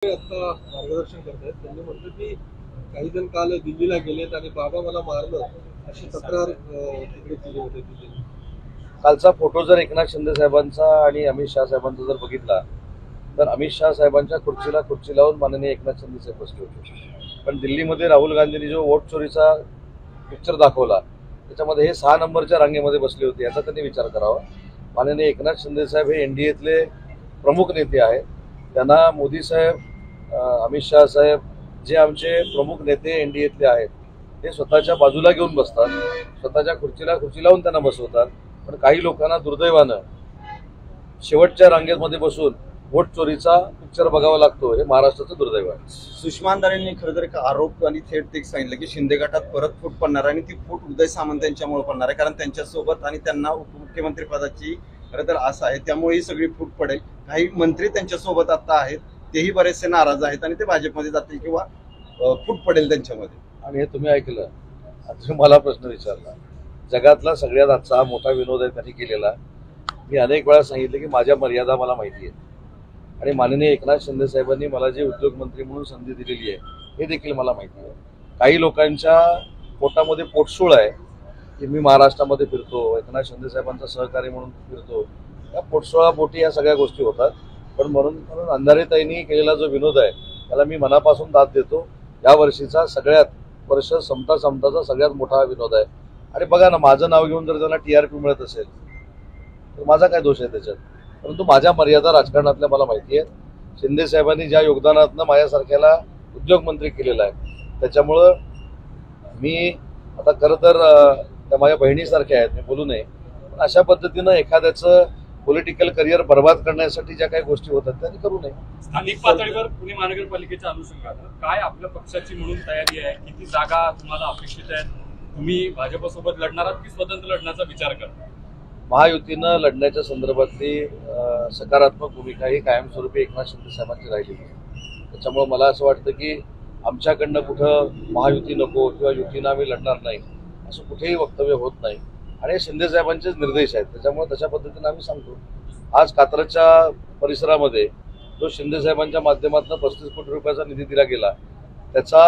आता मार्गदर्शन करतायत. त्यांनी म्हटलं की काही जण काल दिल्लीला गेलेत आणि बाबा मला मारलं अशी तक्रार तिकडे केली होती दिल्लीला. कालचा फोटो जर एकनाथ शिंदे साहेबांचा आणि अमित शाह साहेबांचा जर बघितला तर अमित शाह साहेबांच्या खुर्चीला खुर्ची लावून माननीय एकनाथ शिंदे साहेब बसले होते. पण दिल्लीमध्ये राहुल गांधींनी जो वोट चोरीचा पिक्चर दाखवला त्याच्यामध्ये हे 6 नंबरच्या रांगेमध्ये बसले होते, याचा त्यांनी विचार करावा. माननीय एकनाथ शिंदे साहेब हे एनडीएतले प्रमुख नेते आहेत. त्यांना मोदी साहेब, अमित शाह साहेब जे आमचे प्रमुख नेते एनडीएतले आहेत ते स्वतःच्या बाजूला घेऊन बसतात, स्वतःच्या खुर्चीला खुर्ची लावून त्यांना बसवतात. पण काही लोकांना दुर्दैवानं शेवटच्या रांगेमध्ये बसून वोट चोरीचा पिक्चर बघावा लागतो. हे महाराष्ट्राचं दुर्दैव आहे. सुषमा अंधारेंनी खरं तर एक आरोप आणि थेट ते सांगितलं की शिंदे गटात परत फूट पडणार आणि ती फूट उदय सामंत यांच्यामुळे पडणार आहे, कारण त्यांच्यासोबत आणि त्यांना उपमुख्यमंत्री पदाची खरं तर आस आहे, त्यामुळे ही सगळी फूट पडेल. काही मंत्री त्यांच्यासोबत आता आहेत, तेही बरेचसे नाराज आहेत आणि ते भाजपमध्ये जातील किंवा फूट पडेल त्यांच्यामध्ये. आणि हे तुम्ही ऐकलं. आता मला प्रश्न विचारला, जगातला सगळ्यात आजचा हा मोठा विनोद आहे त्यांनी केलेला. मी अनेक वेळा सांगितलं की माझ्या मर्यादा मला माहिती आहे आणि माननीय एकनाथ शिंदे साहेबांनी मला जे उद्योगमंत्री म्हणून संधी दिलेली आहे हे देखील मला माहिती आहे. काही लोकांच्या पोटामध्ये पोटसूळ आहे की मी महाराष्ट्रामध्ये फिरतो, एकनाथ शिंदे साहेबांचा सहकारी म्हणून फिरतो. या पोटसूळापोटी या सगळ्या गोष्टी होतात. पण म्हणून अंधारेताईंनी केलेला जो विनोद आहे त्याला मी मनापासून दाद देतो. या वर्षीचा सगळ्यात वर्ष संपताचा सगळ्यात मोठा विनोद आहे. आणि बघा ना, माझं नाव घेऊन जर त्यांना टीआरपी मिळत असेल तर माझा काय दोष आहे त्याच्यात. परंतु माझ्या मर्यादा राजकारणातल्या मला माहिती आहेत. शिंदे साहेबांनी ज्या योगदानातनं माझ्यासारख्याला उद्योगमंत्री केलेला आहे त्याच्यामुळं मी आता खरं तर त्या माझ्या बहिणीसारख्या आहेत, मी बोलू नये, पण अशा पद्धतीनं एखाद्याचं पॉलिटिकल करिअर बर्बाद करण्यासाठी ज्या काही गोष्टी होतात त्या करू नये. स्थानिक पातळीवर पुणे महानगरपालिकेच्या अनुषंगानं काय आपल्या पक्षाची म्हणून तयारी आहे? किती जागा तुम्हाला अपेक्षित आहेत? तुम्ही भाजपसोबत लढणार आहात की स्वतंत्र लढण्याचा विचार करता? महायुतीनं लढण्याच्या संदर्भातली सकारात्मक भूमिका ही कायमस्वरूपी एकनाथ शिंदे साहेबांची राहिलेली आहे. त्याच्यामुळे मला असं वाटतं की आमच्याकडनं कुठं महायुती नको किंवा युतीनं आम्ही लढणार नाही असं कुठेही वक्तव्य होत नाही. आणि शिंदे साहेबांचेच निर्देश आहेत, त्याच्यामुळे तशा पद्धतीने आम्ही सांगतो. आज कात्रजच्या परिसरामध्ये जो शिंदे साहेबांच्या माध्यमातून 35 कोटी रुपयाचा निधी दिला गेला त्याचा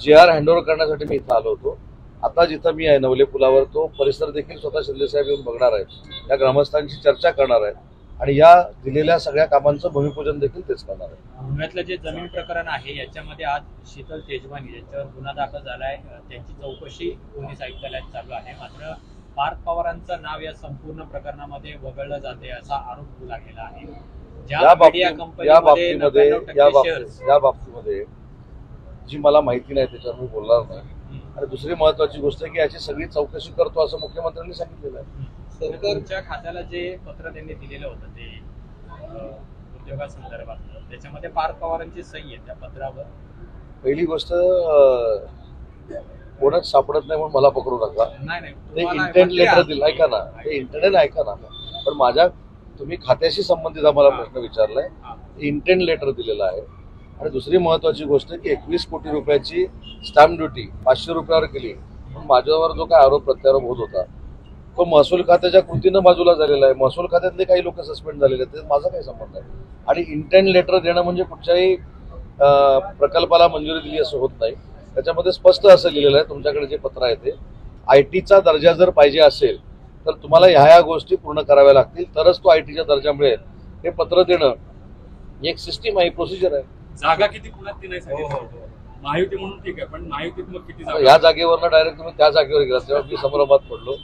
GR हँडओव्हर करण्यासाठी मी इथं आलो होतो. आता जिथं मी आहे नवले पुलावर तो परिसर देखील स्वतः शिंदे साहेब येऊन बघणार आहेत, त्या ग्रामस्थांची चर्चा करणार आहेत आणि या दिलेल्या सगळ्या कामांचं भूमिपूजन देखील तेच करणार आहे. पुण्यातलं जे जमीन प्रकरण आहे याच्यामध्ये आज शीतल तेजवानी यांच्यावर गुन्हा दाखल झालाय, त्यांची चौकशी पोलीस आयुक्तालयात चालू आहे. मात्र पार्थ पवारांचं नाव या संपूर्ण प्रकरणामध्ये वगळलं जाते असा आरोप लागलेला आहे. या बाबतीमध्ये जी मला माहिती नाही त्याच्यावर मी बोलणार नाही. आणि दुसरी महत्वाची गोष्ट आहे की याची सगळी चौकशी करतो असं मुख्यमंत्र्यांनी सांगितलेलं आहे. सरकारच्या खात्याला जे पत्र त्यांनी दिलेलं होतं ते उद्योगासंदर्भात, त्याच्यामध्ये पार्थ पवारांची सही आहे त्या पत्रावर. पहिली गोष्ट कोणच सापडत नाही म्हणून मला पकडू नका. ते इंटेंट लेटर दिलं, ऐका ना, ते इंटेंट ऐका ना. पण तुम्ही खात्याशी संबंधित आम्हाला प्रश्न विचारलाय. इंटेंट लेटर दिलेलं आहे. आणि दुसरी महत्वाची गोष्ट की 21 कोटी रुपयाची स्टॅम्प ड्युटी 500 रुपयावर केली. पण माझ्यावर जो काय आरोप प्रत्यारोप होत होता तो महसूल खात्याच्या कृतीनं बाजूला झालेला आहे. महसूल खात्यातले काही लोक सस्पेंड झालेले आहेत, माझा काही संबंध आहे. आणि इंटेंट लेटर देणं म्हणजे कुठच्याही प्रकल्पाला मंजुरी दिली असं होत नाही. त्याच्यामध्ये स्पष्ट असं लिहिलेलं आहे, तुमच्याकडे जे पत्र आहे ते IT चा दर्जा जर पाहिजे असेल तर तुम्हाला ह्या गोष्टी पूर्ण कराव्या लागतील, तरच तो IT चा दर्जा मिळेल. हे पत्र देणं एक सिस्टीम आहे, प्रोसिजर आहे. जागा किती पुण्यात ती नाही सांगितलं. महायुती म्हणून ठीक आहे, पण महायुतीत मग किती जागा? या जागेवरनं डायरेक्ट तुम्ही त्या जागेवर गेला तेव्हा मी संभ्रमात पडलो.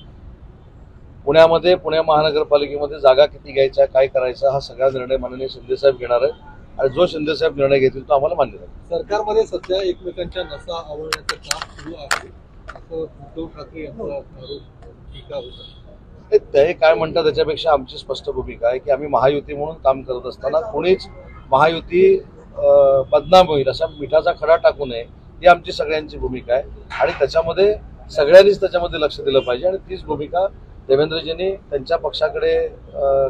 पुण्यामध्ये पुणे महानगरपालिकेमध्ये जागा किती घ्यायच्या, काय करायचा हा सगळा निर्णय माननीय शिंदे साहेब घेणार आहे. आणि जो शिंदे साहेब निर्णय घेतील तो आम्हाला मान्य राहील. सरकारमध्ये सध्या एकमेकांच्या नसा आवळण्याचं काम सुरू आहे असं उद्धव ठाकरे यांचा आरोप टीका होता. ते काय म्हणतात त्याच्यापेक्षा आमची स्पष्ट भूमिका आहे की आम्ही महायुती म्हणून काम करत असताना कोणीच महायुती बदनाम होईल असा मिठाचा खडा टाकू नये ही आमची सगळ्यांची भूमिका आहे. आणि त्याच्यामध्ये सगळ्यांनीच त्याच्यामध्ये लक्ष दिलं पाहिजे. आणि तीच भूमिका देवेंद्रजींनी त्यांच्या पक्षाकडे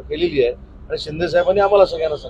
केलेली आहे आणि शिंदे साहेबांनी आम्हाला सगळ्यांना